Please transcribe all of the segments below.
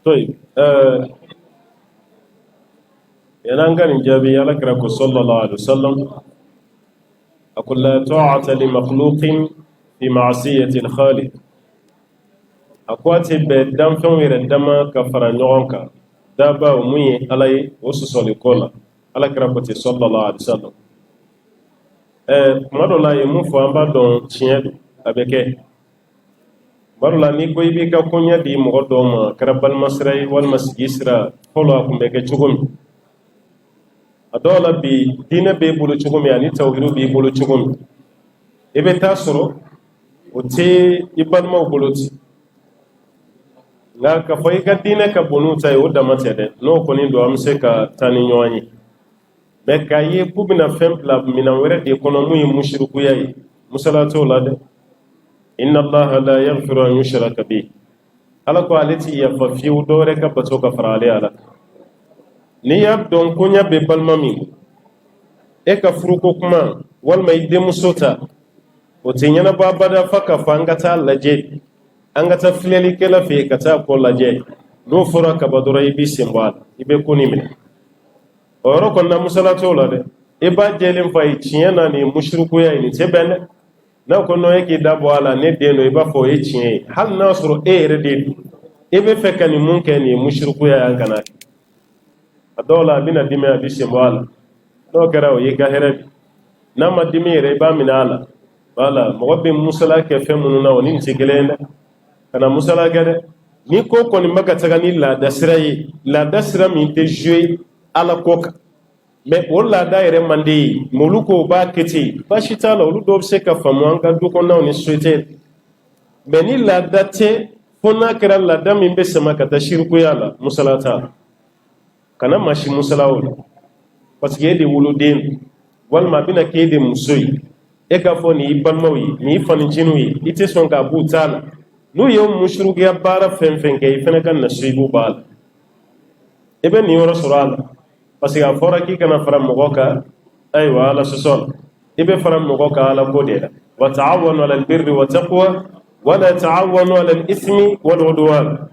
طيب ينانغان جابي على كركو صلى الله عليه وسلم أقول لا طاعة لمخلوق في معصية الخالق أقواتي بدم فمير الدم كفر نعونك دابا ومي علي وسوسو لكولا على كركو صلى الله عليه وسلم marola yemufu amba don tiɲɛ abeke marola ni ko ibi ka kunya di mɔgɔ dɔw ma kɛra balimasira ye walima sigi sira fɔlɔ a kun bɛ kɛ cogo min a dɔw la bi diinɛ b'e bolo cogo min ani tawhidu b'i bolo cogo min i bɛ taa sɔrɔ o tɛ i balimaw bolo ten nka ka fɔ i ka diinɛ ka bon n'u ta ye o dama tɛ dɛ n'o kɔni don an bɛ se ka taa ni ɲɔgɔn ye mais k'a ye k'u bɛna fɛn bila minɛn wɛrɛ de kɔnɔ mun ye musirikuya ye musala t'o la dɛ inna allaha la yaghfiru an yushraka bihi ala ko ale ti yafa fiyewu dɔ wɛrɛ ka bato ka fara ale ala n'i y'a dɔn koɲa bɛ balima min bolo e ka furuko kuma walima i denmuso ta o tɛ ɲɛnabɔ abada fa ka fɔ an ka taa lajɛ an ka taa filɛlikɛla fɛ yen ka taa kɔ lajɛ n'o fɔra kaba dɔrɔn i b'i sen bɔ a la i bɛ ko ni minɛ o yɔrɔ kɔnɔna musala t'o la dɛ i b'a jɛlen fɔ a ye tiɲɛ na nin musirikuya ye nin tɛ bɛn dɛ n'a ko n'o ye k'i da bɔ a la ne den don i b'a fɔ o ye tiɲɛ ye hali n'a sɔrɔ e yɛrɛ de don e bɛ fɛ ka nin mun kɛ nin ye musirikuya ye an kana kɛ a dɔw la a bɛna dimi a bɛ sen bɔ a la n'o kɛra o y'i ka hɛrɛ bi n'a ma dimi yɛrɛ i b'a minɛ a la wala mɔgɔ bɛ musala kɛ fɛn minnu na o ni nin tɛ kelen ye dɛ kana musala kɛ dɛ ni ko kɔni bɛ ka taga ni laada sira ye laada sira min tɛ jouer ala ko kan mais o laada yɛrɛ man di ye mais olu ko b'a kɛ ten baasi t'a la olu dɔw bɛ se ka faamu an ka du kɔnɔnaw ni société mais ni laada tɛ fo n'a kɛra laada min bɛ sama ka taa shirikuya la musala t'a la kana maa si musala o la parce que e de woloden don walima a bɛna kɛ e de muso ye e k'a fɔ nin y'i balimaw ye nin y'i faniciniw ye i tɛ sɔn k'a b'u t'a la n'u ye musirikuya baara fɛn fɛn kɛ i fana ka nasibu b'a la i bɛ nin yɔrɔ sɔrɔ a la parce que a fɔra k'i kana fara mɔgɔ kan ayiwa ala sɔsɔ la i bɛ fara mɔgɔ kan ala ko de la wa ta'awanu ala albirri wa taqwa wala ta'awanu ala al-ithmi wal udwan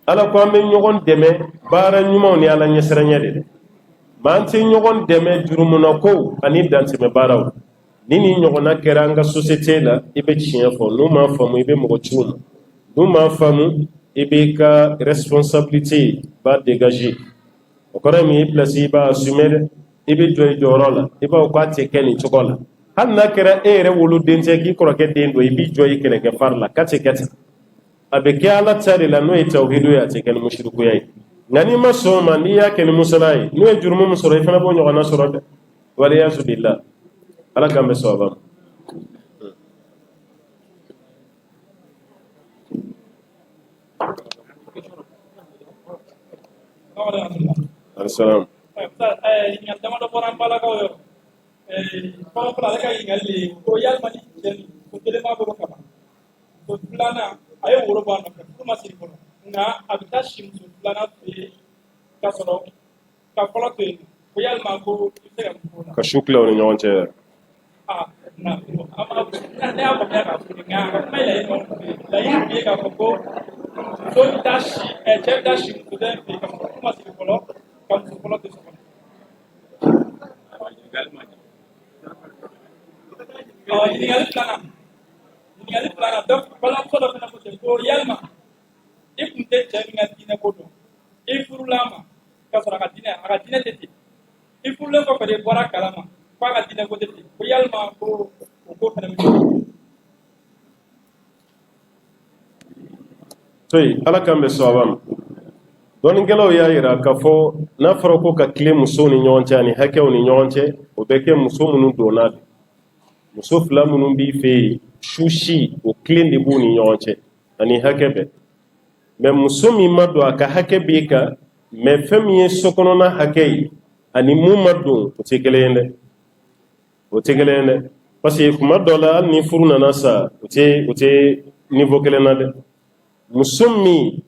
ala ko an bɛ ɲɔgɔn dɛmɛ baara ɲumanw ni ala ɲɛsiranya de la maa an tɛ ɲɔgɔn dɛmɛ jurumunako ani dantɛmɛ baaraw ni nin ɲɔgɔnna kɛra an ka société la i bɛ tiɲɛ fɔ n'u m'a faamu i bɛ mɔgɔ ciw ma n'u m'a faamu i b'i ka responsabilité ba dégager o kɔrɔ min i place i b'a assumer dɛ i bɛ jɔ i jɔyɔrɔ la i b'a fɔ k'a tɛ kɛ nin cogo la hali n'a kɛra e yɛrɛ woloden tɛ k'i kɔrɔkɛ den don i b'i jɔ i kɛlɛkɛ fari la k'a tɛ kɛ ten a bɛ kɛ ala ta de la n'o ye tawhidu ye a tɛ kɛ ni musirikuya ye nka n'i ma sɔn o ma n'i y'a kɛ ni musala ye n'o ye jurumu min sɔrɔ i fana b'o ɲɔgɔnna sɔrɔ dɛ waliyazu billah ala k'an bɛ sɔn a ma. Assalamu. Ingat sama orang pala kau yo. Kalau pala kan ingali, kau yal mani jadi, kau jadi apa kau kapa? Kau pelana, ayo urut bana, kau masih kono. Nga abita shim tu pelana tu kasoro, kapala tu, kau yal maku itu yang kono. Kashukla orang nyawan cera. Nah, apa ni apa dia kau? Nga, mai lagi kau, lagi dia kau. So dashi, cek dashi tu deh, kau masih kono. Kamu sekolah tu sekolah. Ini kali pelana. Dok, kalau aku dah pernah macam Korea mah, ikut jaringan Cina bodoh. Ikut lama, kau sudah kat Cina teti. Ikut lama kau pada borak kalama. ka dina ko def ko yalma ko fana toy ala kambe sobam don gelaw ya yira ka fo na faro ko ka kile muso ni nyonche ani hakew ni nyonche o beke muso munu donat muso fla munu bi fe shushi o kile ndi bu ni nyonche ani hakebe me muso mi mado aka hakebe ka me femi sokono na hakei ani mu mado o tegelende parce que kuma dola ni furu nana sa o te niveau kelen na de muso mi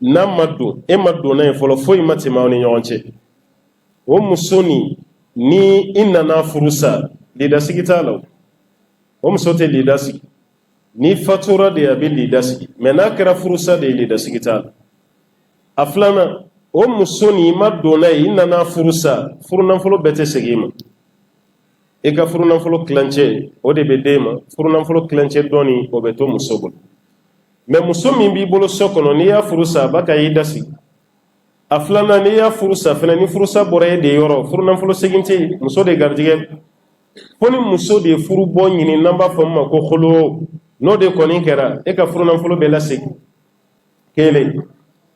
na madu e madu na folo foyi matema ni nyonche o muso ni inna na furusa lida sigitalo o muso te lida sigi ni fatura de abi lida sigi me na kara furusa de lida sigitalo aflana o muso ni madu na inna na furusa furu na folo bete segima e ka furu na folo clanche o de bedema furu na folo clanche doni o beto muso bol mais muso min b'i bolo so kɔnɔ n'i y'a furusa baka y'i dasi a filanan n'i y'a furusa fɛnɛ ni furusa bɔra e de yɔrɔ furu nafolo segin tɛ muso de garijɛgɛ fo ni muso de furu bɔ ɲini n'an b'a fɔ min ma ko holo n'o de kɔni kɛra e ka furu nafolo bɛ lasegin kelen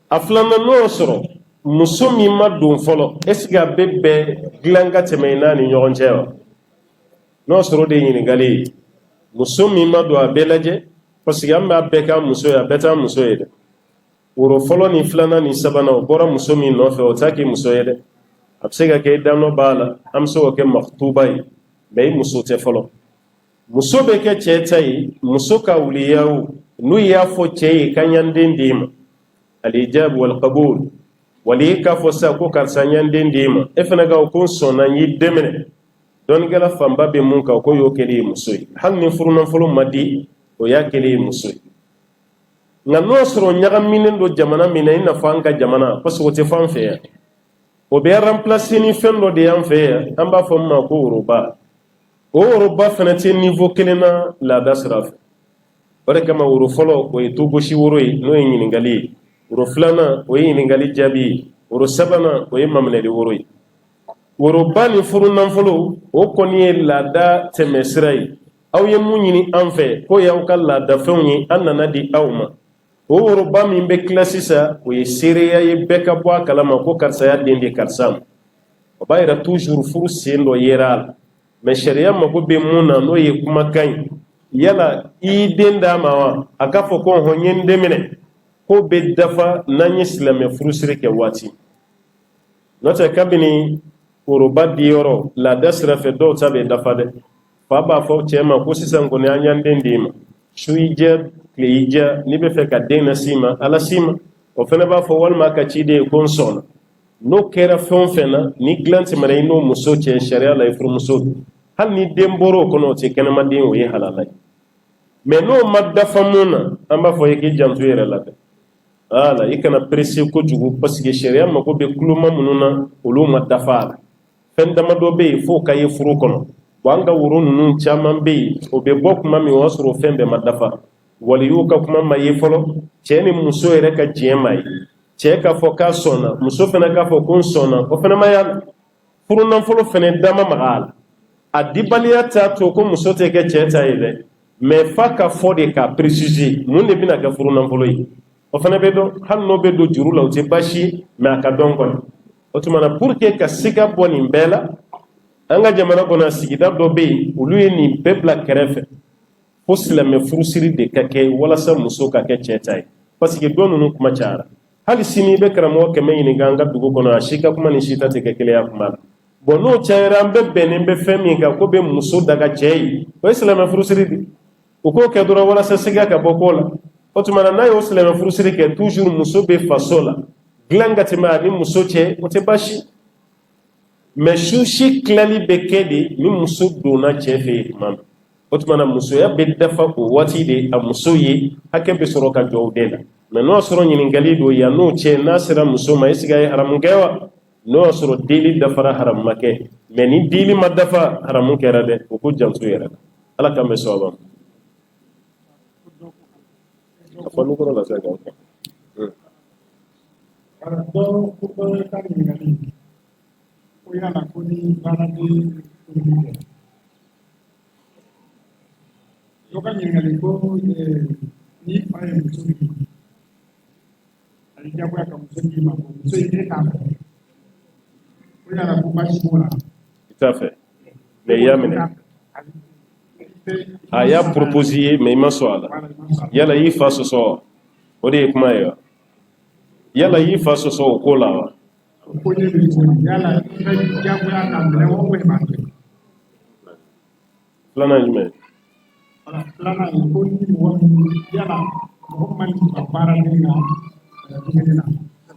a filanan n'o sɔrɔ muso min ma don fɔlɔ est ce que a bɛ bɛn dilan ka tɛmɛ i n'a ni ɲɔgɔn cɛ wa n'o sɔrɔ o de ye ɲininkali ye muso min ma don a bɛɛ lajɛ parce que an b'a bɛɛ k'a muso ye a bɛɛ t'a muso ye dɛ woro fɔlɔ ni filanan ni sabanan o bɔra muso min nɔfɛ o t'a k'i muso ye dɛ a bɛ se ka kɛ i danɔ b'a la an bɛ se k'o kɛ maktuba ye mais i muso tɛ fɔlɔ muso bɛ kɛ cɛ ta ye muso ka wuliyaw n'u y'a fɔ cɛ ye ka ɲanden d'i ma alijab wal qabul wali k'a fɔ sa ko karisa ɲanden d'i ma e fana ka o ko n sɔnna n y'i dɛmɛ dɔnnikɛla fanba bɛ mun kan ko y'o kɛli ye muso ye hali ni furunafolo ma di o y'a kɛlen ye muso ye nka n'o sɔrɔ ɲagaminen don jamana min na i n'a fɔ an ka jamana parce que o tɛ fɔ an fɛ yan o bɛ remplacer ni fɛn dɔ de y'an fɛ yan an b'a fɔ min ma ko woroba o woroba fana tɛ niveau kelen na laada sira fɛ o de kama woro fɔlɔ o ye togosi woro ye n'o ye ɲininkali ye woro filanan o ye ɲininkali jaabi ye woro sabanan o ye maminɛli woro ye woroba ni furu nafolo o kɔni ye laada tɛmɛ sira ye aw ye mun ɲini an fɛ ko y'aw ka laadafɛnw ye an nana di aw ma o woroba min bɛ tila sisan o ye seereya ye bɛɛ ka bɔ a kalama ko karisa y'a den di karisa ma o b'a yira toujours furu sen dɔ yera a la mais sariya mago bɛ mun na n'o ye kumakan ye yala i y'i den d'a ma wa a k'a fɔ ko hɔn n ye n den minɛ ko bɛ dafa n'an ye silamɛ furusiri kɛ waati n'o tɛ kabini woroba di yɔrɔ laada sira fɛ dɔw ta bɛ dafa dɛ fa b'a fɔ cɛ ma ko sisan kɔni an y'an den d'i ma su y'i diya tile y'i diya n'i bɛ fɛ ka den na s'i ma ala s'i ma o fana b'a fɔ walima a ka ciden ye ko n sɔnna n'o kɛra fɛn o fɛn na ni dilan tɛmɛna i n'o muso cɛ sariya la i furumuso hali ni den bɔra o kɔnɔ o tɛ kɛnɛmaden o ye halala ye mais n'o ma dafa mun na an b'a fɔ i k'i janto i yɛrɛ la dɛ ala i kana presse kojugu parce que sariya mago bɛ kuloma minnu na olu ma dafa a la fɛn damadɔ bɛ yen f'o ka ye furu kɔnɔ an ka woro ninnu caman bɛ yen o bɛ bɔ kuma min o y'a sɔrɔ fɛn bɛɛ ma dafa waliyu ka kuma ma ye fɔlɔ cɛ ni muso yɛrɛ ka diɲɛ ma ye cɛ k'a fɔ k'a sɔnna muso fana k'a fɔ ko n sɔnna o fana ma y'a la furu nafolo fana dama maga a la a dibaliya t'a to ko muso tɛ kɛ cɛ ta ye dɛ mais f'a ka fɔ de k'a préciser mun de bɛna kɛ furu nafolo ye o fana bɛ dɔn hali n'o bɛ don juru la o tɛ baasi ye mais a ka dɔn kɔni o tuma na pour que ka siga bɔ nin bɛɛ la an ka jamana kɔnɔ sigida dɔ bɛ yen olu ye nin bɛɛ bila kɛrɛfɛ fo silamɛ furusiri de ka kɛ walasa muso ka kɛ cɛ ta ye parce que dɔ ninnu kuma cayara hali sini i bɛ karamɔgɔ 100 ɲininka an ka dugu kɔnɔ a si ka kuma ni si ta tɛ kɛ kelen ya kuma la bon n'o cayara an bɛɛ bɛnnen bɛ fɛn min kan ko bɛ muso daga cɛ ye o ye silamɛ furusiri de o k'o kɛ dɔrɔn walasa siga ka bɔ ko la o tuma na n'a y'o silamɛ furusiri kɛ toujours muso bɛ faso la dilan ka tɛmɛ a ni muso cɛ o tɛ baasi mais susi tilali bɛ kɛ de ni muso donna cɛ fɛ yen tuma min o tuma na musoya bɛ dafa o waati de a muso ye hakɛ bɛ sɔrɔ ka jɔ o den na mais n'o y'a sɔrɔ ɲininkali don yan n'o cɛ n'a sera muso ma est ce que a ye haramu kɛ wa n'o y'a sɔrɔ deli dafara haramu ma kɛ mais ni deli ma dafa haramu kɛra dɛ o ko janto yɛrɛ la ala k'an bɛ sɔn a ma. a fɔ nukɔrɔ la sɛ kan. Dɔw ko dɔw ye ka ɲininkali ko yala ko ni baara bɛ Yoga nyingali ko ni fa ye muso min ali jagoya ka muso min ma ko muso in t'a fɛ o yàrá ko basi b'o la. Tout à fait. Mais yamene a y'a proposé mais il m'a sɔn a la yala i fa sɔsɔ o de ye kuma ye wa yala i fa sɔsɔ o ko la wa ko ne bɛ ko yala i bɛ jagoya ka minɛ o bɛ ma kɛ. Filanan ye jumɛn ye? Filanan ye ko ni mɔgɔ min yala mɔgɔ man ka baaraden ka dumuni na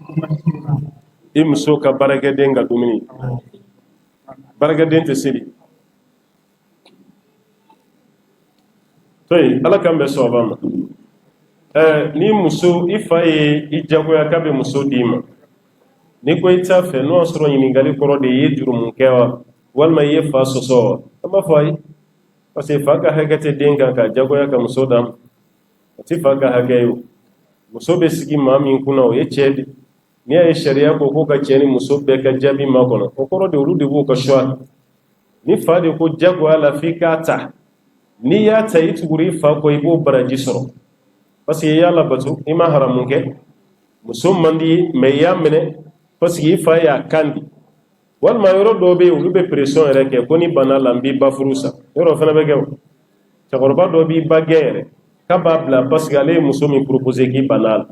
ko basi b'o la. I muso ka baarakɛden ka dumuni baarakɛden tɛ seli. Toyi ala kan bɛ sɔnba ma ni muso i fa ye i jagoya k'a bɛ muso d'i ma ni ko i t'a fɛ n'o y'a sɔrɔ ɲininkali kɔrɔ de ye jurumu kɛ wa walima i ye fa sɔsɔ wa an b'a fɔ ayi parce que fa ka hakɛ tɛ den kan ka jagoya ka muso d'a ma o tɛ fa ka hakɛ ye o muso bɛ sigi maa min kunna o ye cɛ de n'i y'a ye sariya ko k'o ka cɛ ni muso bɛɛ ka jaabi ma kɔnɔ o kɔrɔ de olu de b'o ka choix ni fa de ko jagoya la f'i k'a ta n'i y'a ta i tugura i fa kɔ i b'o baraji sɔrɔ parce que i y'a labato i ma haramu kɛ muso man di ye mais i y'a minɛ parce que i fa y'a kan di walima yɔrɔ dɔw bɛ yen olu bɛ pression yɛrɛ kɛ ko ni bana la n b'i ba furu sa yɔrɔ o fana bɛ kɛ o cɛkɔrɔba dɔ b'i ba gɛn yɛrɛ k'a b'a bila parce que ale ye muso min proposer k'i banna a la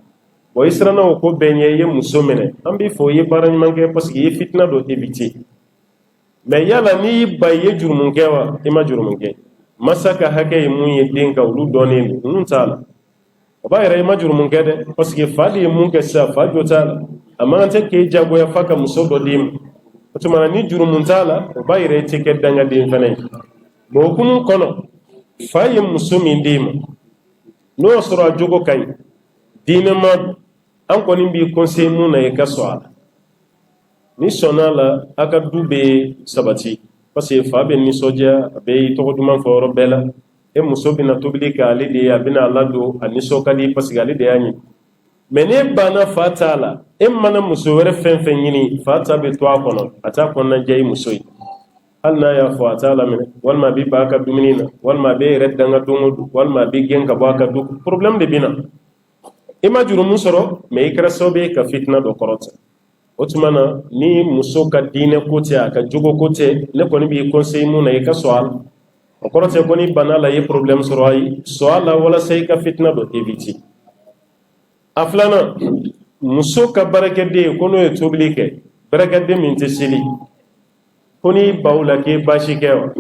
bon i siranna o ko bɛɛ ɲɛ i ye muso minɛ an b'i fɔ i ye baara ɲuman kɛ parce que i ye fitina dɔ éviter mais yala n'i y'i ba i ye jurumu kɛ wa i ma jurumu kɛ masa ka hakɛ ye mun ye den ka olu dɔnnen don ninnu t'a la o b'a yɛrɛ i ma jurumu kɛ dɛ parce que fa de ye mun kɛ sisan fa jo t'a la a man kan tɛ k'e jagoya fa ka muso dɔ d'i ma o tuma na ni jurumu t'a la o b'a yɛrɛ i tɛ kɛ dangaden fana ye mais o hukumu kɔnɔ fa ye muso min d'i ma n'o y'a sɔrɔ a jogo ka ɲi diinɛma don an kɔni b'i conseiller mun na i ka sɔn a la ni sɔnna la a ka du bɛ sabati parce que fa bɛ nisɔndiya a bɛ i tɔgɔ duman fɔ yɔrɔ bɛɛ la e muso bɛna tobili kɛ ale de ye a bɛna a ladon a nisɔn ka di parce que ale de y'a ɲini mais n'e banna fa t'a la e mana muso wɛrɛ fɛn fɛn ɲini fa ta bɛ to a kɔnɔ a t'a kɔnɔna diya i muso ye hali n'a y'a fɔ a t'a laminɛ walima a bɛ ban a ka dumuni na walima a bɛ yɛrɛ danga don o don walima a bɛ gɛn ka bɔ a ka du problème de bɛ na i ma jurumu sɔrɔ mais i kɛra sababu ye ka fitina dɔ kɔrɔta o tuma na ni muso ka diinɛ ko tɛ a ka jogo ko tɛ ne kɔni b'i conseiller mun na i ka sɔn a la o kɔrɔ tɛ ko ni bana la i ye problème sɔrɔ ayi sɔn a la walasa i ka fitina dɔ éviter a filanan muso ka baarakɛden ko n'o ye tobili kɛ baarakɛden min tɛ seli ko n'i baw la k'i baasi kɛ wa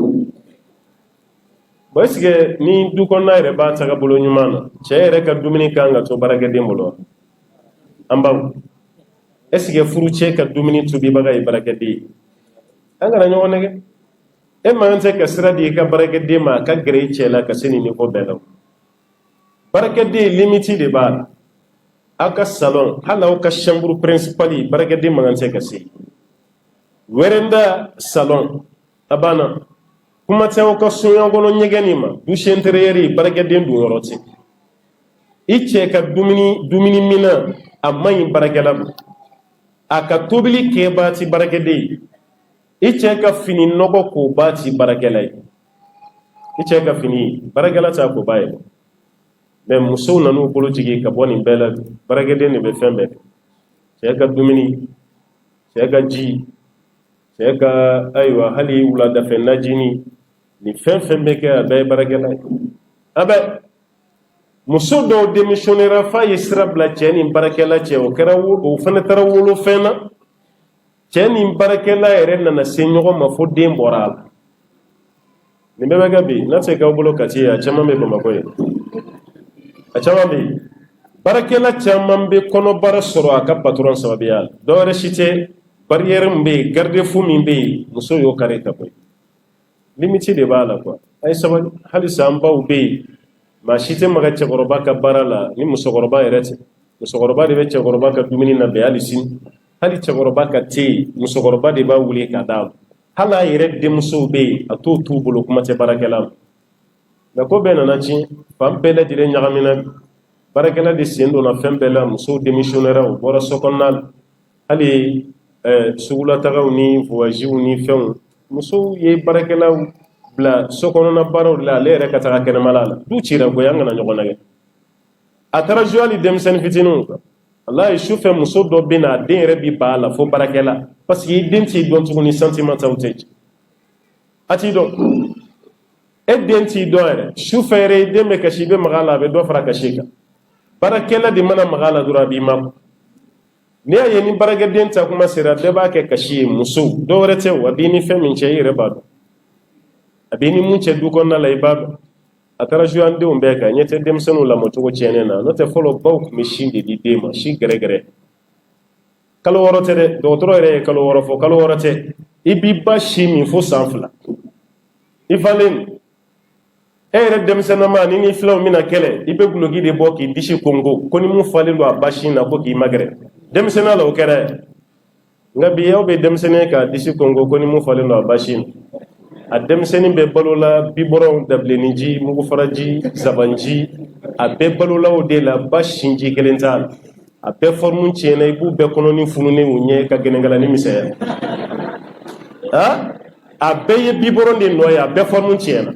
bon est-ce que ni du kɔnɔna yɛrɛ b'a tagabolo ɲuman na cɛ yɛrɛ ka dumuni kan ka to baarakɛden bolo wa an baw est-ce que furu cɛ ka dumuni tobibaga ye baarakɛden ye an kana ɲɔgɔn nɛgɛ e man tɛ ka sira di i ka baarakɛden ma a ka gɛrɛ i cɛ la ka se nin niveau bɛɛ la baarakɛden limite de b'a la aw ka salon hali aw ka chambre principale baarakɛden man tɛ ka se wɛrɛnda salon a banna kuma tɛ aw ka soɲan kɔnɔ ɲɛgɛnni ma douche intérieure baarakɛden don yɔrɔ tɛ i cɛ ka dumuni mina a man ɲi baarakɛla ma a ka tobili kɛ b'a ti baarakɛden ye i cɛ ka fini nɔgɔ ko b'a ti baarakɛla ye i cɛ ka fini baarakɛla t'a ko b'a ye mais musow nan'u bolo jigin ka bɔ nin bɛɛ la baarakɛden de bɛ fɛn bɛɛ kɛ cɛ ka dumuni cɛ ka ji cɛ ka ayiwa hali wuladafɛ najini ni fɛn fɛn bɛ kɛ a bɛɛ ye baarakɛla ye a bɛ muso dɔw démissionnera f'a ye sira bila cɛ ni baarakɛla cɛ o kɛra o fana taara wolo fɛn na cɛ ni baarakɛla yɛrɛ nana se ɲɔgɔn ma fo den bɔra a la nin bɛɛ bɛ kɛ bi n'a tɛ k'aw bolo kati ye a caman bɛ Bamakɔ ye a caman bɛ yen baarakɛla caman bɛ kɔnɔbara sɔrɔ a ka patron sababuya la dɔ wɛrɛ si tɛ barrière min bɛ yen garde fou min bɛ yen muso y'o kari ka bɔ yen limite de b'a la quoi a ye sabali halisa an baw bɛ yen maa si tɛ maga cɛkɔrɔba ka baara la ni musokɔrɔba yɛrɛ tɛ musokɔrɔba de bɛ cɛkɔrɔba ka dumuni labɛn hali sini hali cɛkɔrɔba ka te musokɔrɔba de b'a wuli ka d'a ma hali a yɛrɛ denmusow bɛ yen a t'o t'u bolo kuma tɛ baarakɛla ma nka ko bɛɛ nana tiɲɛ fan bɛɛ lajɛlen ɲagamina baarakɛla de sen donna fɛn bɛɛ la musow démissionnera u bɔra so kɔnɔna la hali sugulataagaw ni voyagew ni fɛnw muso ye barakɛlaw bila so kɔnɔna baaraw la ale yɛrɛ ka taga kɛnɛmala la du cira ko an kana ɲɔgɔn nɛgɛ a taara jouer hali denmisɛnnin fitininw kan wallahi su fɛ muso dɔ bɛ na a den yɛrɛ bi ban a la fo barakɛla parce que i den t'i dɔn tuguni sentimental tɛ a t'i dɔn e den t'i dɔn yɛrɛ su fɛ yɛrɛ i den bɛ kasi i bɛ maga a la a bɛ dɔ fara kasi kan barakɛla de mana maga a la dɔrɔn a b'i mabɔ n'i y'a ye ni baarakɛden ta kuma sera bɛɛ b'a kɛ kasi ye muso dɔ wɛrɛ tɛ o a b'i ni fɛn min cɛ i yɛrɛ b'a dɔn a b'i ni mun cɛ du kɔnɔna la i b'a dɔn a taara jouer an denw bɛɛ kan ɲɛ tɛ denmisɛnninw lamɔcogo tiɲɛnen na n'o tɛ fɔlɔ baw tun bɛ sin de di den ma sin gɛrɛgɛrɛ kalo 6 tɛ dɛ dɔgɔtɔrɔ yɛrɛ ye kalo 6 fɔ kalo 6 tɛ i b'i ba si min fo san 2 i falen e yɛrɛ denmisɛnnama ni ni filaw mina kɛlɛ i bɛ guloki de bɔ k'i disi kongo ko ni mun falen don a ba sin na ko k'i magɛrɛ denmisɛnninya la o kɛra nka bi aw bɛ denmisɛnnin k'a disi kongo ko ni mun falen don a ba sin na a denmisɛnnin bɛ balo la bibɔrɔnw dabilenninji mugufaraji zabanji a bɛɛ balola o de la ba sinji kelen t'a la a bɛɛ forme tiɲɛna i b'u bɛɛ kɔnɔ ni fununen u ɲɛ ka gɛnɛgɛlani misɛnya a bɛɛ ye bibɔrɔn de nɔ ye a bɛɛ forme tiɲɛna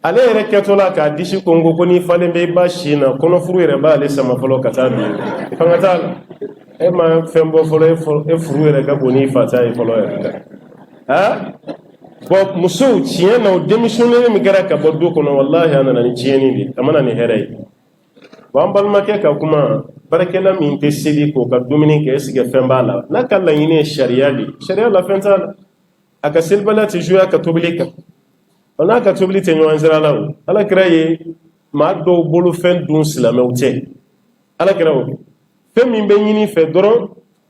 ale yɛrɛ kɛtɔ la k'a disi kongo ko ni falen bɛ i ba sin na kɔnɔfuru yɛrɛ b'ale sama fɔlɔ ka taa bi fanga t'a la e ma fɛn bɔ fɔlɔ e furu yɛrɛ ka bon n'i fa ta ye fɔlɔ yɛrɛ bon musow tiɲɛ na o denmisɛnnin min kɛra ka bɔ du kɔnɔ wallahi a nana ni tiɲɛni de a mana ni hɛrɛ ye bon an balimakɛ ka kuma barakɛla min tɛ seli k'o ka dumuni kɛ est-ce que fɛn b'a la n'a ka laɲini ye sariya de sariya la fɛn t'a la a ka selibaliya tɛ jouer a ka tobili kan n'a ka tobili tɛ ɲɔgɔn sira la o alakira ye maa dɔw bolo fɛn dun silamɛw tɛ alakira o fɛn min bɛ ɲini fɛ dɔrɔn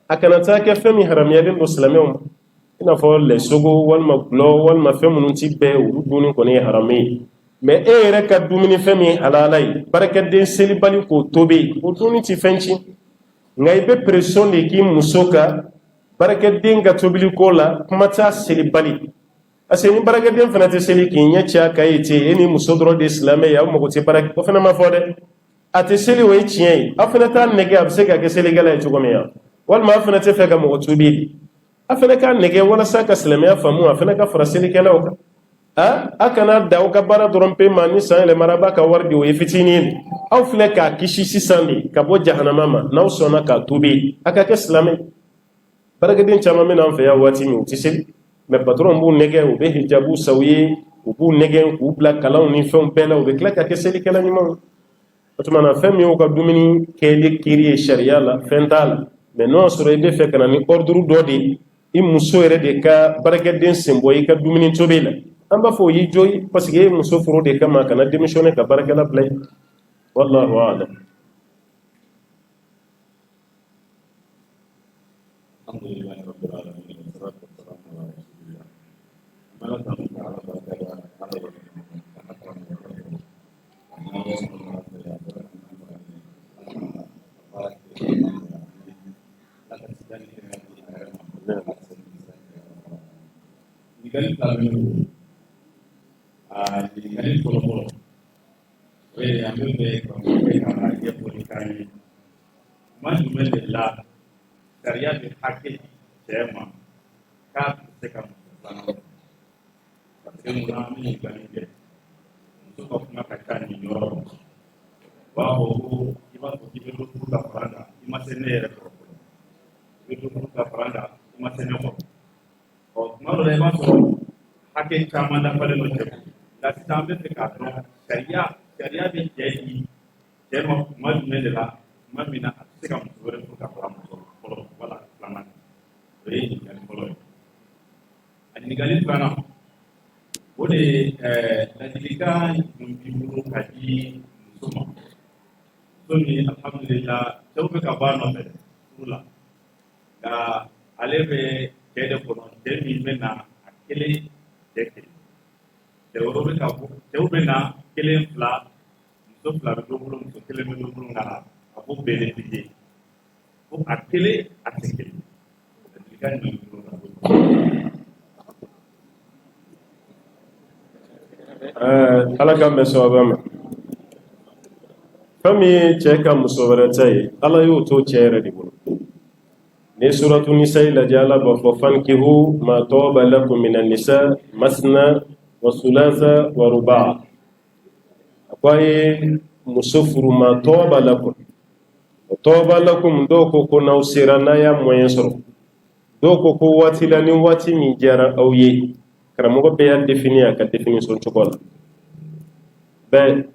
a kana taa kɛ fɛn min haramuyalen don silamɛw ma i n'a fɔ lɛsogo walima gulɔ walima fɛn minnu ti bɛɛ olu dunni kɔni ye haramu ye mais e yɛrɛ ka dumuni fɛn min ye halala ye barakɛden selibali k'o tobi o dunni ti fɛn ci nka i bɛ pression de k'i muso kan barakɛden ka tobili ko la kuma t'a selibali parce que ni barakɛden fana tɛ seli k'i ɲɛ ci a kan ye ten e ni muso dɔrɔn de silamɛ ye aw mago tɛ baara o fana ma fɔ dɛ a tɛ seli o ye tiɲɛ ye aw fana t'a nɛgɛ a bɛ se ka kɛ selikɛla ye cogo min na walima aw fana tɛ fɛ ka mɔgɔ tobi de a fana k'a nɛgɛ walasa ka silamɛya faamu a fana ka fara selikɛlaw kan a kana da aw ka baara dɔrɔn pe ma ni san yɛlɛmara b'a ka wari di o ye fitinin de aw filɛ k'a kisi sisan de ka bɔ jahanama ma n'aw sɔnna k'a tobi a ka kɛ silamɛ barakɛden caman bɛ na an fɛ yan waati min u tɛ seli mais patron b'u nɛgɛ u bɛ hijabu sa u ye u b'u nɛgɛ k'u bila kalanw ni fɛnw bɛɛ la u bɛ tila ka kɛ selikɛla ɲumanw o tuma na fɛn min y'u ka dumuni kɛli kiiri ye sariya la fɛn t'a la mais n'o y'a sɔrɔ i bɛ fɛ ka na ni ordre dɔ de i muso yɛrɛ de ka barakɛden sen bɔ i ka dumuni tobi la an b'a fɔ o y'i jɔ ye parce que e ye muso furu de kama a kana démissionner ka barakɛla bila yen wallahu a'lam. Alhamdulillahi rabbil alamin wassalatu wassalamu ala rasulillah. Mala tamu ala baraka ala Digali tamu digali polo we ambe ko ka ya polikani majumel la sariya bi hakki tema ka se kam bana parce que mun ami gani ke to ko kuma ka kan ni yoro wa ho iba ko kibe do ka faranda ima senere ko do ka faranda ima senere ko o kuma do ba so hakki kama da pale no tebu da sitambe te ka don sariya bi jeyi tema majumel la mamina se kam sore ko ka faranda wala planan ini yang koloi ani gali plana bode najilika mbimu kaji suma soni alhamdulillah tawbe ka bano be sula da alebe kede kono demi mena akele deke tewbe na kele fla so fla do bulu so kele me do bulu ngara abu bele pije akele akele kan ala ka mɛ sababa ma fɛn min ye cɛ ka muso wɛrɛ ta ye ala y'o to cɛ yɛrɛ de bolo ni suratu nisa ila jala ba fa fankihu ma taba lakum minan nisa masna wa thulatha wa ruba' akwaye musufuru ma taba lakum doko ko nausirana ya moyen soro doko ko wati la ni wati mi jara awye karamogo be ya définir ka définition chokola be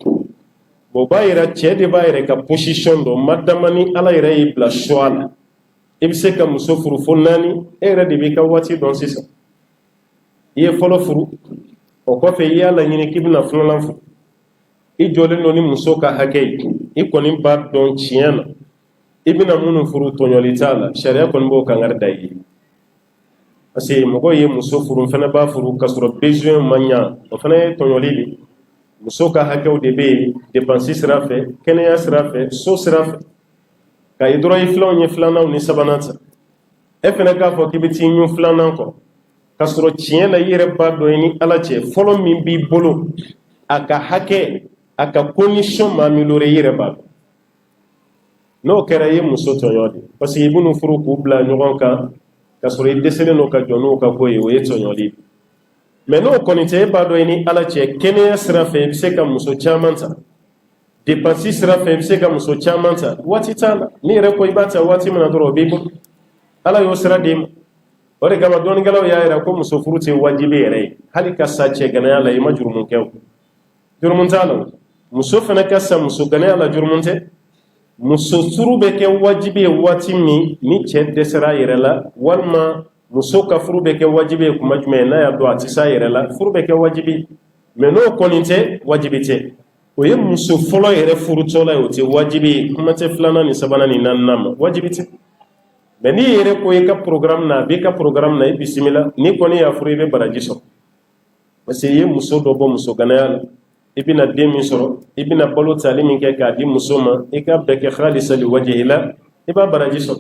bo bayira chede bayira ka position do madamani ala ira yi bla choix ibse ka musufuru fonani era de be ka wati don sisa ye folo furu o ko fe yalla nyini kibna fulan fu i jole no ni muso ka hakay i koni ba don chiena ibina munu furu tonyoli tala sharia kon bo kan ngar dai parce mogo ye muso furu fana ba furu kasuro besoin manya o fana tonyoli li muso ka hakay de be dépenser sera fait kenya sera fait so sera fait ka idro i flon ni flana ni sabanata e fana ka fo kibiti nyu flana ko kasuro chiena yere ba do ni ala che folo min bi bolo aka hake aka condition ma améliorer yere ba no kera ye muso tonyodi parce que ibunu furu ku bla nyogon ka kasoro desele no ka jono ka boye o ye tonyodi mais no konite ba do ni ala che kene sira fe se ka muso chamanta dépenser sira fe se ka muso chamanta wati tana ni re ko ibata wati mana doro bibu ala yo sira dim ore kama don galaw ya ira ko muso furu te wajibi yere hali ka sace gana ya la ima jurmun kew jurmun tala muso fana ka sa muso gana ya la jurmun te muso suru be ke wajibi wati mi ni che desera yere la walma muso ka furu be ke wajibi kuma jume na ya do atisa yere la furu be ke wajibi mais no konite wajibi te o ye muso folo yere furu tola o te wajibi kuma te flana ni sabana ni nannam wajibi te mais ni yere ko ka programme na be ka programme na bismillah ni koni ya furu be baraji so parce que ye muso do bo muso ganaya ibina demi soro ibina balo talimi ke ka di muso ma e ka be ke khalisa li wajhi la iba baraji so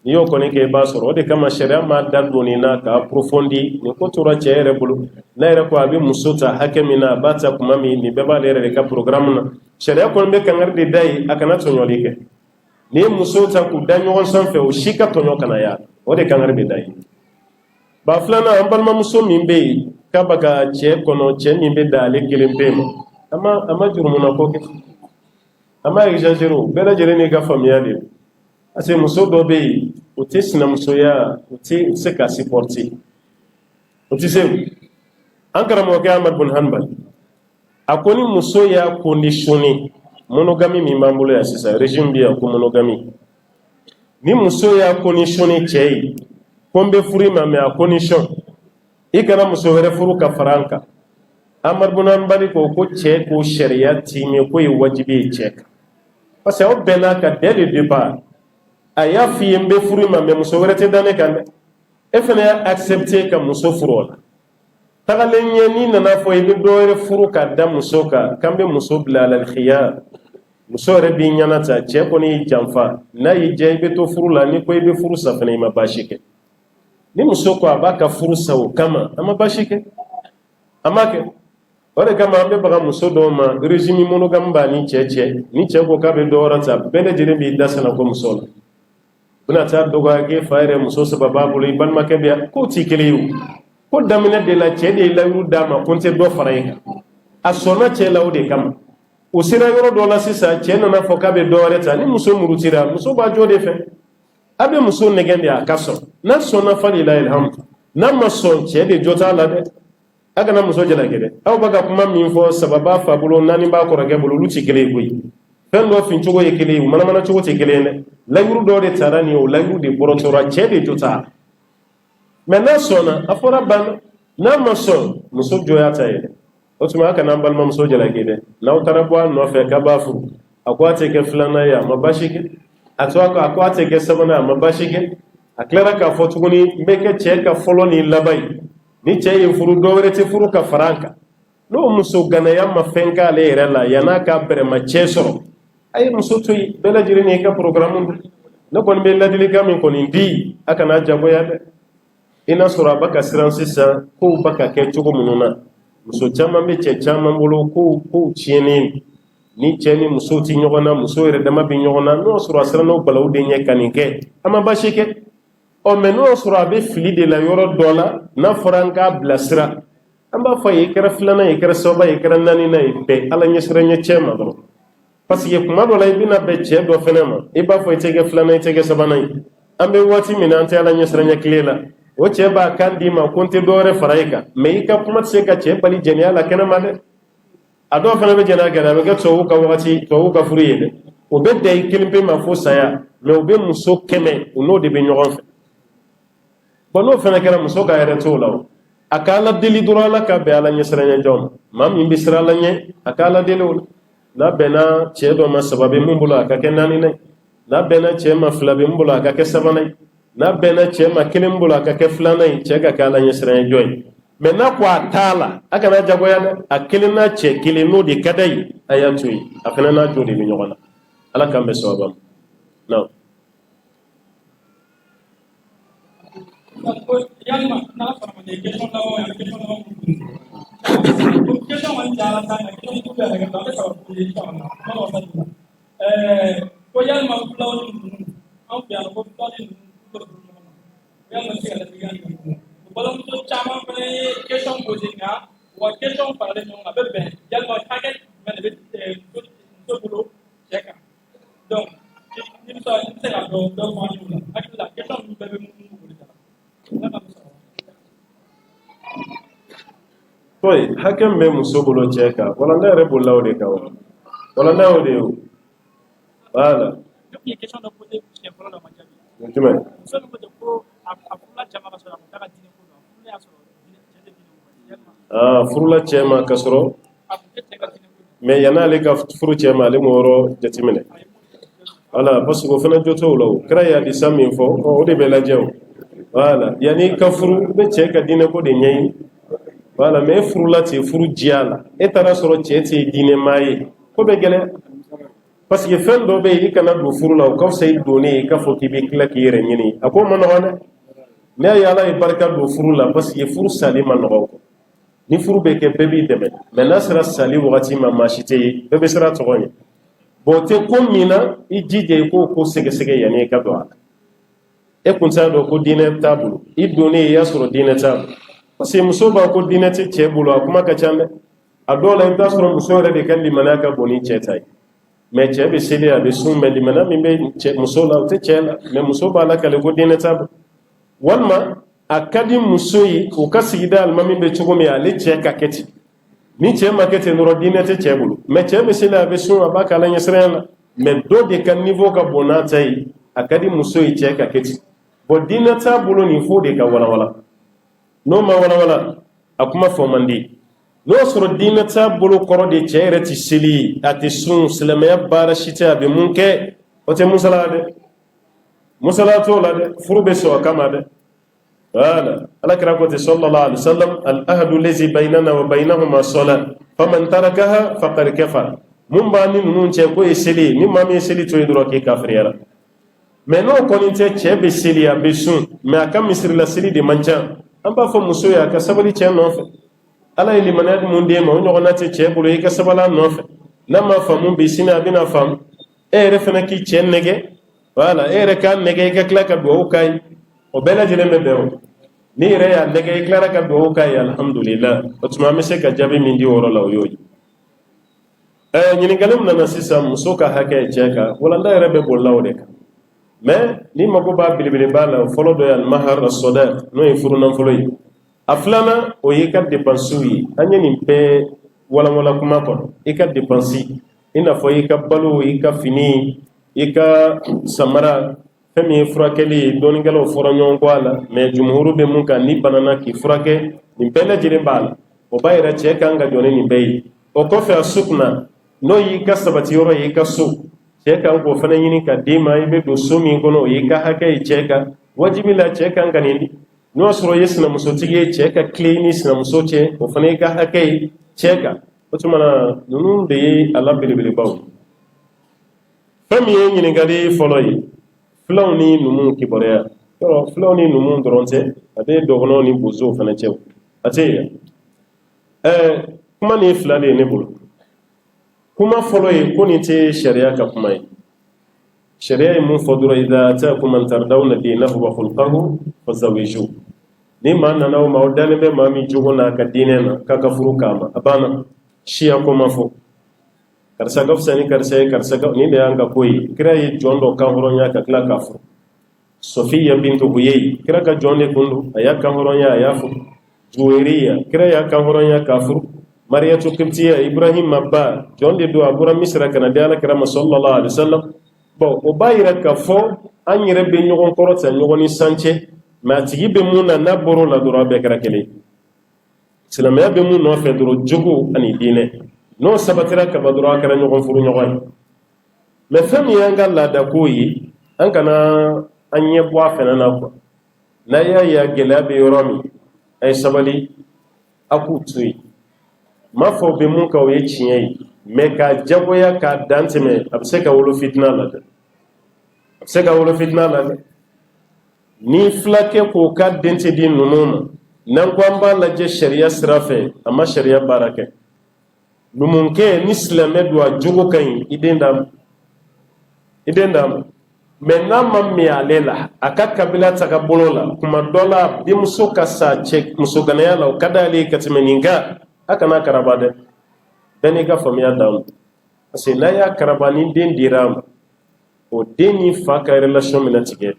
yo koni ke ba soro de kama sharia ma dardoni na ka approfondi ni ko tora chere bulu na yere ko abi muso ta hakemina bata kuma mi ni be ba lere ka programme na sharia ko be kan arde dai akana tonyoli ke ni muso ta ku danyo sanfe o shika tonyo kana ya o de kan arbe dai ba flana ambalma muso min be ka baga che kono che min be dale gelembe mo ama jurumuna ko ke ama exagero bela jere ni ga famia de ase muso do be o te sina muso ya o te se ka supporter o te se ankara mo ga Ahmad bin Hanbal akoni muso ya conditionné monogamy mi mambulo ya sisa régime bia ko monogamy ni muso ya conditionné chei kombe furi ma me a condition ikana muso were furu ka faranka Ahmad bin Hanbal ko che ko sharia ti me ko wajibi check parce que o bela ka dès le départ aya fi mbe furu ma me muso were te dane kan e fana accepter ka muso furu la tagalenye ni nana fo ibe doore furu ka da muso ka kambe muso bilal al khiyar muso rebi nyana ta che ko ni jamfa na yi je ibe to furu la ni ko ibe furu safana ma bashike ni muso ko abaka furu sawo kama ama bashike amake ore kama ambe baga muso do ma régime monogame ba ni cheche ni che ko ka be doora ta bele jere bi dasana ko muso la buna ta doga ke faire muso sababa bulu ban make biya ko tikeliyu ko damina de la che de la ru dama konte do faray asona che law de kama o sira yoro do la sisa che na fo ka be doore ta ni muso murutira muso ba jode fe abe muso negende akaso na sona fali la ilham na mason che de jota la de aga na muso jala gede aw baga kuma min fo sababa fa bulo nani ba ko rage bulo luci kele koy fen do fin chugo ye kele mana mana chugo te kele ne la yuru do de tarani o la yuru de borotora che de jota mena sona afora ban na mason muso joya taye o tuma aka na balma muso jala gede na utarabwa no fe ka bafu akwate ke flana ya mabashike atwa akwate ke sabana mabashike aklara ka fotuguni meke che ka folo ni labai ni che ye furu dowre te furu ka faranka no muso gana ya mafenka le rela yana ka bere ma chesoro ay muso toy bela jiri ni ka programme no kon be ladili ka min kon ndi aka na jabo ya de ina sura baka siransi sa ko baka ke chugo mununa muso chama me che chama mbolo ko chieni ni cɛ ni muso ti ɲɔgɔn na muso yɛrɛ dama bi ɲɔgɔn na n'o sɔrɔ a sera n'o balawu de ɲɛ ka nin kɛ a ma baasi kɛ mais n'o sɔrɔ a bɛ fili de la yɔrɔ dɔ la n'a fɔra an k'a bilasira an b'a fɔ a ye i kɛra filanan ye i kɛra sababan ye i kɛra naaninan ye bɛɛ ala ɲɛsiranɲɛ cɛ ma dɔrɔn parce que kuma dɔ la i bɛna bɛn cɛ dɔ fɛnɛ ma i b'a fɔ i tɛ kɛ filanan i tɛ kɛ sabanan ye an bɛ waati min na an tɛ ala ɲɛsiranɲɛ tile la o cɛ b'a kan d'i ma ko n tɛ dɔwɛrɛ fara i kan mais i ka kuma tɛ se ka cɛ bali jɛnɛya la kɛnɛma dɛ a dɔw fana bɛ jɛnɛya kɛ a bɛ kɛ tubabuw ka wagati tubabuw ka furu ye dɛ o bɛ da i kelen pe ma fo saya mais u bɛ muso 100 u n'o de bɛ ɲɔgɔn fɛ bon n'o fana kɛra muso ka yɛrɛ t'o la o a ka ala deli dɔrɔn ala ka bɛn ala ɲɛsiranɲɛ jɔn ma maa min bɛ siran ala ɲɛ a ka ala deli o la n'a bɛnna cɛ dɔ ma 3 bɛ mun bolo a ka kɛ 4nan ye n'a bɛnna cɛ ma 2 bɛ mun bolo a ka kɛ 3nan ye n'a bɛnna cɛ ma 1 bolo a ka kɛ 2nan ye cɛ ka kɛ ala ɲɛsiranɲɛ jɔn ye mais n'a ko a t'a la a kana jagoya dɛ a kelen n'a cɛ kelen n'o de ka d'a ye a y'a to yen a fana n'a jo de bɛ ɲɔgɔn na ala k'an bɛ sababa ma non yalima n'ala sɔnna ma question laban ya question laban question man jala tan question ku bɛ kɛ an bɛ saba ko inshallah ma wa sallallahu ko yalima fulaw ni an fɛ yan ko fulaw ni ko yalima se ka lafiya ni balamuso caman fana ye question posé nka wa question faralen ɲɔgɔn kan a bɛ bɛn yalima hakɛ jumɛn de bɛ muso bolo cɛ kan donc ni bɛ se ka dɔ fɔ an y'o la hakili la question ninnu bɛɛ bɛ mun bolo da toy hakɛ min bɛ muso bolo cɛ kan wala ne yɛrɛ bolila o de kan wala ne y'o de ye o voilà question dɔ posé cɛ fɔlɔ la ma jaabi jumɛn muso min ko ten ko a furula cɛ ma ka sɔrɔ a kun t'a ka diinɛ ko dɔn furu y'a sɔrɔ cɛ tɛ diinɛ ko furula cɛ ma ka sɔrɔ a kun tɛ cɛ ka diinɛ ko dɔn mais yan'ale ka furu cɛ ma ale m'o yɔrɔ jateminɛ voilà parce que o fana jo t'o la o kira ye hadisa min fɔ o de bɛ lajɛ o voilà yanni ka furu i bɛ cɛ ka diinɛ ko de ɲɛɲini voilà mais e furula ten furu diya la e taara sɔrɔ cɛ tɛ diinɛ maa ye ko bɛ gɛlɛya parce que fɛn dɔ bɛ yen i kana don furu la o ka fisa i donnen i k'a fɔ k'i bɛ tila k'i yɛrɛ ɲini a ko ma nɔgɔn dɛ ne y'a ye ala ye barika don furu la parce que furu sali ma nɔgɔn ni furu bɛ kɛ bɛɛ b'i dɛmɛ mais n'a sera sali wagati ma maa si tɛ ye bɛɛ bɛ siran a tɔgɔ ɲɛ bon o tɛ ko min na i jija i k'o ko sɛgɛsɛgɛ yanni i ka don a la e kun t'a dɔn ko diinɛ t'a bolo i donnen i y'a sɔrɔ diinɛ t'a bolo parce que muso b'a ko diinɛ tɛ cɛ bolo a kuma ka ca dɛ a dɔw la i bɛ t'a sɔrɔ muso yɛrɛ de ka limaniya ka bon ni cɛ ta ye mais cɛ bɛ seli a bɛ sun mais limaniya min bɛ muso la o tɛ cɛ la mais muso b'a la kale ko diinɛ t'a bolo walima a ka di muso ye o ka sigida alimami bɛ cogo min ale cɛ ka kɛ ten ni cɛ ma kɛ ten dɔrɔn diinɛ tɛ cɛ bolo mais cɛ bɛ seli a bɛ sun a b'a kɛ ala ɲɛsiranya la mais dɔ de ka niveau ka bon n'a ta ye a ka di muso ye cɛ ka kɛ ten bon diinɛ t'a bolo nin fo de ka walawala n'o ma walawala a kuma fɔ man di n'o sɔrɔ diinɛ t'a bolo kɔrɔ de cɛ yɛrɛ tɛ seli a tɛ sun silamɛya baara si tɛ a bɛ mun kɛ o tɛ musala dɛ musala t'o la dɛ furu bɛ sɔn a kama dɛ voilà alakira ko ten sallallahu alaihi wasallam al ahadu lazi baynana wa baynahuma as-salat faman tarakaha faqad kafara mun b'a ni ninnu cɛ ko ye seli ni maa min ye seli to ye dɔrɔn k'i kafiriyara mais n'o kɔni tɛ cɛ bɛ seli a bɛ sun mais a ka misirila seli de man ca an b'a fɔ muso ye a ka sabali cɛ nɔfɛ ala ye limaniya mun d'e ma o ɲɔgɔnna tɛ cɛ bolo i ka sabali a nɔfɛ n'a ma faamu bi sini a bɛna faamu e yɛrɛ fana k'i cɛ nɛgɛ voilà e yɛrɛ k'a nɛgɛ i ka tila ka dugawu k'a ye o bɛɛ lajɛlen bɛ bɛn o ni yɛrɛ y'a nɛgɛ i tilara ka dugawu k'a ye alhamdulillah o tuma an bɛ se ka jaabi min di o yɔrɔ la o y'o ye ɲininkali min nana sisan muso ka hakɛ cɛ kan walanda yɛrɛ bɛ bolila o de kan mais ni mago b'a belebeleba la fɔlɔ dɔ ye almahar as-sadaq n'o ye furu nafolo ye a filanan o ye i ka dépenses ye an ye nin bɛɛ walanwalan kuma kɔnɔ i ka dépenses i n'a fɔ i ka balo i ka fini i ka samara fɛn min ye furakɛli ye dɔɔnikɛlaw fɔra ɲɔgɔn kɔ a la mais jumhuru bɛ mun kan ni banana k'i furakɛ nin bɛɛ lajɛlen b'a la o b'a yɛrɛ cɛ kan ka jɔ ni nin bɛɛ ye o kɔfɛ a sukuna n'o y'i ka sabati yɔrɔ ye i ka so cɛ kan k'o fana ɲini ka d'i ma i bɛ don so min kɔnɔ o y'i ka hakɛ ye cɛ kan wajibi la cɛ kan ka nin di n'o y'a sɔrɔ i ye sinamusotigi ye cɛ ka tile i ni sinamuso cɛ o fana y'i ka hakɛ ye cɛ kan o tuma na ninnu de ye a la belebelebaw fɛn min ye ɲininkali fɔlɔ ye filaw ni numu kibaruya yɔrɔ filaw ni numu dɔrɔn tɛ a bɛ dɔgɔnɔw ni bozow fana cɛ a tɛ yen kuma ni fila de ye ne bolo kuma folo ye ko ni te sharia ka kuma ye sharia ye mun fɔ dɔrɔn idha ataakum man tardawna dinahu wa khulqahu fazawiju ni maa nana o ma o dalen bɛ maa min jogo n'a ka diinɛ na k'a ka furu k'a ma a banna siya ko ma fɔ karisa ka fisa ni karisa ye karisa ka ni de y'an ka ko ye kira ye jɔn dɔ kan hɔrɔnya ka tila k'a fɔ Sofiya bintu Huyay kira ka jɔn de kun don a y'a kan hɔrɔnya a y'a fɔ Juwayriya kira y'a kan hɔrɔnya k'a furu Mariyatu Kibtiya Ibrahima ba jɔn de don a bɔra Misira kana di Alakira ma sallallahu alaihi wasallam bon o b'a yira k'a fɔ an yɛrɛ bɛ ɲɔgɔn kɔrɔ ta ɲɔgɔn ni san cɛ mais a tigi bɛ mun na n'a bɔr'o la dɔrɔn a bɛɛ kɛra kelen silamɛya bɛ mun nɔfɛ dɔrɔn jogo ani diinɛ n'o sabatira kaba dɔrɔn a kɛra ɲɔgɔn furu ɲɔgɔn ye mais fɛn min y'an ka laadako ye an kana an ɲɛ bɔ a fɛnɛ na quoi n'a y'a ye a gɛlɛya bɛ yɔrɔ min a ye sabali a k'u to yen m'a fɔ bɛ mun kan o ye tiɲɛ ye mais k'a jagoya k'a dan tɛmɛ a bɛ se ka wolo fitina la dɛ a bɛ se ka wolo fitina la dɛ ni fulakɛ k'o ka den tɛ di ninnu ma n'an ko an b'a lajɛ sariya sira fɛ a ma sariya baara kɛ numukɛ ni silamɛ don a jogo ka ɲi i den d'a ma i den d'a ma mais n'a ma min ale la a ka kabila taga bolo la kuma dɔ la denmuso ka sa cɛ musoganaya la o ka d'ale ye ka tɛmɛ nin kan a kana karaba dɛ bɛɛ n'i ka faamuya d'a ma parce que n'a y'a karaba ni den dira a ma o den ni fa ka relation mina tigɛ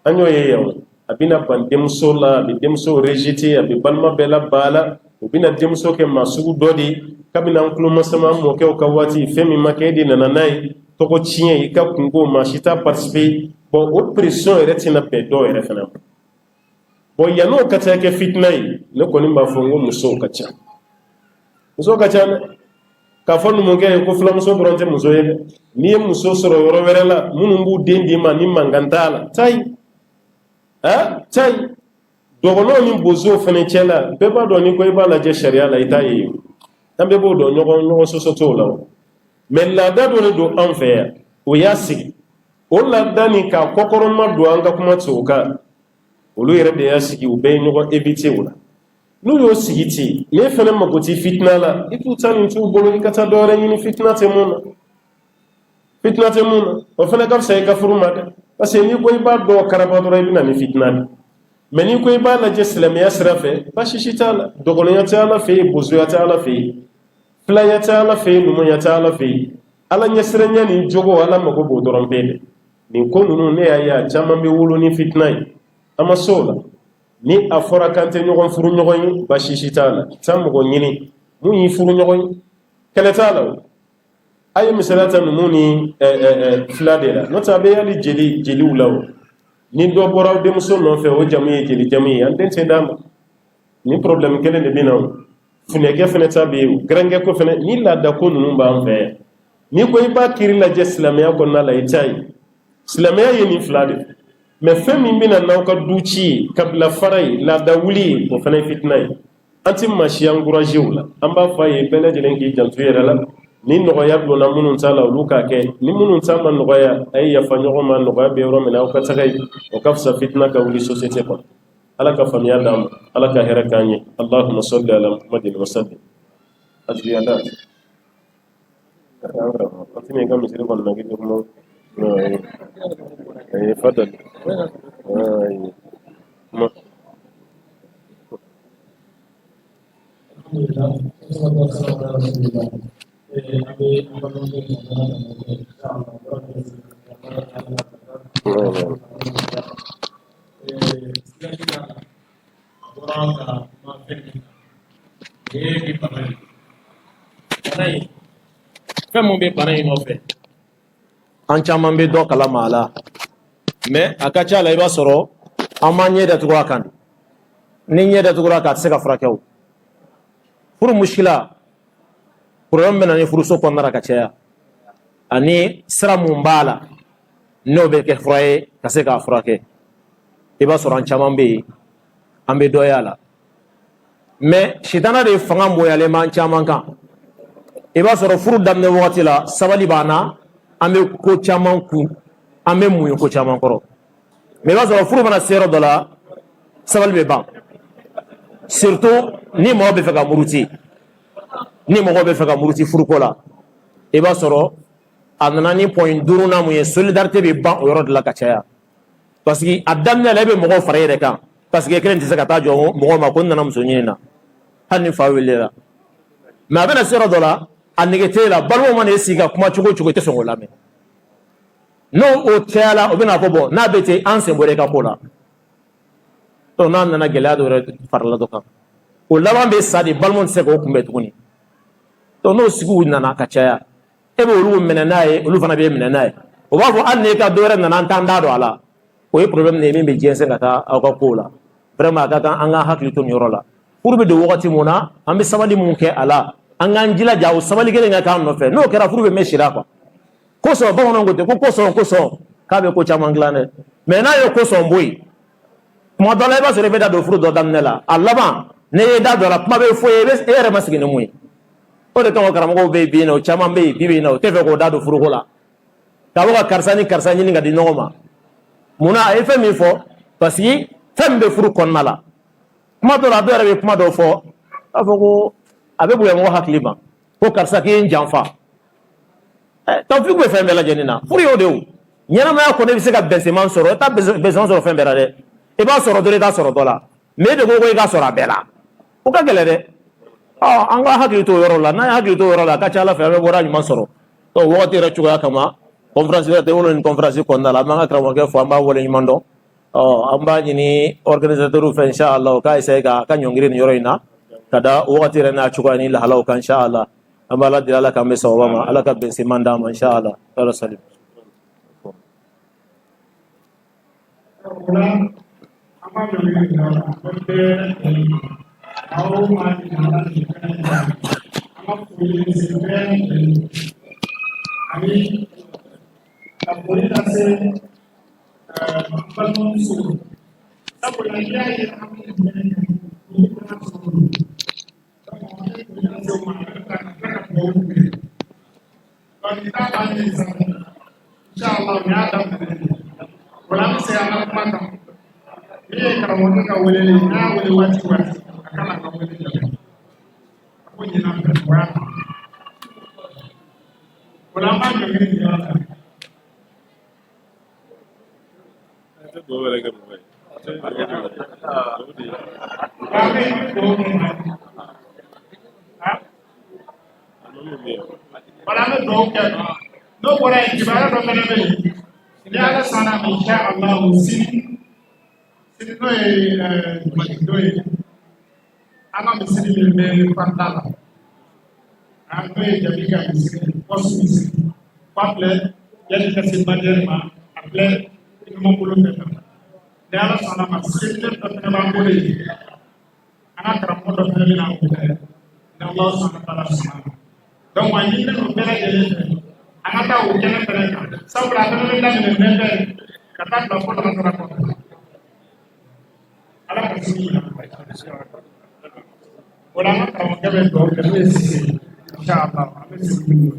an y'o ye yan a bɛna ban denmuso la a bɛ denmuso rejeter a bɛ balima bɛɛ la ba la o bɛna denmuso kɛ maa sugu dɔ de ye kabini an tulomasama mɔkɛw ka waati fɛn min ma kɛ e de nana n'a ye tɔgɔ tiɲɛ i ka kungo maa si t'a participer bon o pression yɛrɛ tɛna bɛn dɔw yɛrɛ fana ma bon yan'o ka taa kɛ fitina ye ne kɔni b'a fɔ n ko musow ka ca musow ka ca dɛ k'a fɔ numukɛ ye ko filamuso dɔrɔn tɛ muso ye dɛ n'i ye muso sɔrɔ yɔrɔ wɛrɛ la minnu b'u den d'i ma ni mankan t'a la taa yen taa yen dɔgɔnɔw ni bozow fana cɛ la bɛɛ b'a dɔn ni ko i b'a lajɛ sariya la i t'a ye an bɛɛ b'o dɔn ɲɔgɔn sɔsɔ t'o la mais laada dɔ de don an fɛ yan o y'a sigi o laada nin k'a kɔkɔrɔma don an ka kuma tɔw kan olu yɛrɛ de y'a sigi u bɛɛ ye ɲɔgɔn éviter o la n'u y'o sigi ten n'e fana mago tɛ fitina la i t'u ta nin t'u bolo i ka taa dɔwɛrɛ ɲini fitina tɛ mun na fitina tɛ mun na o fana ka fisa i ka furu ma dɛ parce que n'i ko i b'a dɔn karaba dɔrɔn i bɛ na ni fitina de mais n'i ko i b'a lajɛ silamɛya sira fɛ baasi si t'a la dɔgɔnɔnya tɛ ala fɛ yen bozoya tɛ ala fɛ yen filaya tɛ ala fɛ yen numuya tɛ ala fɛ yen ala ɲɛsiranya ni jogo ala mago b'o dɔrɔn bɛɛ de nin ko ninnu ne y'a ye a caman bɛ wolo ni fitina ye an ma se o la ni a fɔra kan tɛ ɲɔgɔn furu ɲɔgɔn ye baasi si t'a la taa mɔgɔ ɲini mun y'i furu ɲɔgɔn ye kɛlɛ t'a la o a ye misaliya ta numu ni fila de la n'o tɛ a bɛ hali jeliw la o ni dɔ bɔra denmuso nɔfɛ o jamu ye jeli jamu ye an den tɛ d'a ma ni problème kelen de bɛ na o funɛkɛ fana ta bɛ yen o gɛrɛnkɛ ko fana ni laada ko ninnu b'an fɛ yan n'i ko i b'a kiri lajɛ silamɛya kɔnɔna la i t'a ye silamɛya ye nin fila de mais fɛn min bɛna n'aw ka du ci ye kabila fara ye laada wuli ye o fana ye fitina ye an tɛ maa si encouragé o la an b'a fɔ a ye bɛɛ lajɛlen k'i janto i yɛrɛ la ni nɔgɔya donna minnu ta la olu k'a kɛ ni minnu ta ma nɔgɔya a ye yafa ɲɔgɔn ma nɔgɔya bɛ yɔrɔ min na aw ka taga yen o ka fisa fitina ka wuli société kɔnɔ ala ka faamuya d'an ma ala ka hɛrɛ k'an ye allahumma salli ala muhammadin wa sallim ajiyada antini ka misiri kɔnɔ na kiti kuma fadal fɛn mun bɛ bana in nɔfɛ an caman bɛ dɔ kalama a la mais a ka ca la i b'a sɔrɔ an m'an ɲɛ datugu a kan ni ɲɛ datugura a kan a tɛ se ka furakɛ o furu muskila problème bɛ na ni furuso kɔnɔna la ka caya ani sira mun b'a la n'o bɛ kɛ fura ye ka se k'a furakɛ i b'a sɔrɔ an caman bɛ yen an bɛ dɔ y'a la mais sitana de fanga bonyalen b'an caman kan i b'a sɔrɔ furu daminɛ wagati la sabali b'an na an bɛ ko caman kun an bɛ muɲu ko caman kɔrɔ mais i b'a sɔrɔ furu mana se yɔrɔ dɔ la sabali bɛ ban surtout ni mɔgɔ bɛ fɛ ka muruti furuko la i b'a sɔrɔ a nana ni point 5nan mun ye solidarité bɛ ban o yɔrɔ de la ka caya parce que a daminɛ la i bɛ mɔgɔw fara i yɛrɛ kan parce que kelen tɛ se ka taa jɔ mɔgɔw ma ko n nana muso ɲini na hali ni fa welela mais a bɛna se yɔrɔ dɔ la a nege t'e la balimaw mana e sigi ka kuma cogo o cogo i tɛ sɔn k'o lamɛn n'o o cayala o bɛna fɔ bɔn n'a bɛ ten an sen bɔra i ka ko la donc n'a nana gɛlɛya dɔ yɛrɛ farala dɔ kan o laban bɛ sa de balimaw tɛ se k'o kunbɛn tuguni donc n'o sigiw nana ka caya e bɛ olu minɛ n'a ye olu fana b'e minɛ n'a ye o b'a fɔ hali n'e ka dɔ wɛrɛ nana an t'an da don a la o ye problème de ye min bɛ jɛnsɛn ka taa aw ka kow la vraiment a ka kan an ka hakili to nin yɔrɔ la furu bɛ don wagati mun na an bɛ sabali mun kɛ a la an k'an jilaja o sabali kelen ka k'an nɔfɛ n'o kɛra furu bɛ mɛn sira quoi kosɔn bamananw ko ten ko kosɔn k'a bɛ ko caman dilan dɛ mais n'a ye kosɔn bɔ yen kuma dɔ la i b'a sɔrɔ i bɛ da don furu dɔ daminɛ la a laban ne ye da dɔ la kuma bɛ fɔ e yɛrɛ ma sigi ni mun ye o de kama karamɔgɔw bɛ yen bi na o caman bɛ yen bi na o tɛ fɛ k'o da don furuko la k'a bɔ ka karisa ni karisa ɲini ka di ɲɔgɔn ma munna a ye fɛn min fɔ parce que fɛn min bɛ furu kɔnɔna la kuma dɔ la a dɔw yɛrɛ bɛ kuma dɔw fɔ a fɔ ko a bɛ bonya mɔgɔ hakili ma ko karisa k'i ye n janfa tawfik bɛ fɛn bɛɛ lajɛlen na furu y'o de ye ɲɛnamaya kɔnɔ i bɛ se ka bɛnseman sɔrɔ i t'a bɛnseman sɔrɔ fɛn bɛɛ la dɛ i b'a sɔrɔ dɔ i t'a sɔrɔ dɔ la mais e de ko i ka sɔrɔ a bɛɛ la o ka gɛlɛn dɛ an ka hakili to o yɔrɔ la n'an ye hakili to o yɔrɔ la a ka ca ala fɛ an bɛ bɔra ɲuman sɔrɔ donc wagati yɛrɛ cogoya kama conférence yɛrɛ tɛ wolo ni conférence kɔnɔna la an b'an ka karamɔgɔkɛ fɔ an b'a wale ɲuman dɔn an b'a ɲini organisateur fɛ inshallah o k'a essayer ka ɲɔngiri nin yɔrɔ in na ka da wagati yɛrɛ n'a cogoya ni lahalaw kan inshallah an b'a ala deli ala k'an bɛ sababa ma ala ka bɛnseman d'an ma inshallah ala salim no bora in kibara do mena be ni ala sana insha Allah sin no e ana misiri be pantala an be jabiga misiri posu misiri paple yali kasi banderma aple mo bulu be ni ala sana masiri do mena ba bole ana karamo do mena na ko ni Allah subhanahu wa ta'ala donc wa ni no bela jele anata o kene tere sabra tan le dan ne bebe kata do ko do ko ala ko sini wala ma ka mo gabe do ke ne sisi inshallah amen sini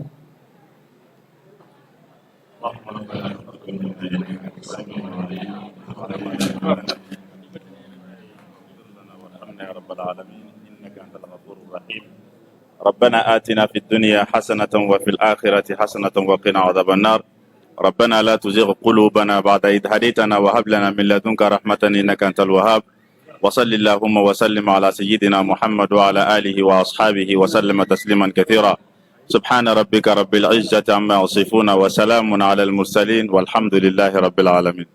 يا رب العالمين انك انت الغفور الرحيم ربنا آتنا في الدنيا حسنة وفي الآخرة حسنة وقنا عذاب النار ربنا لا تزغ قلوبنا بعد إذ هديتنا وهب لنا من لدنك رحمة إنك أنت الوهاب وصل اللهم وسلم على سيدنا محمد وعلى آله وأصحابه وسلم تسليما كثيرا سبحان ربك رب العزة عما يصفون وسلام على المرسلين والحمد لله رب العالمين.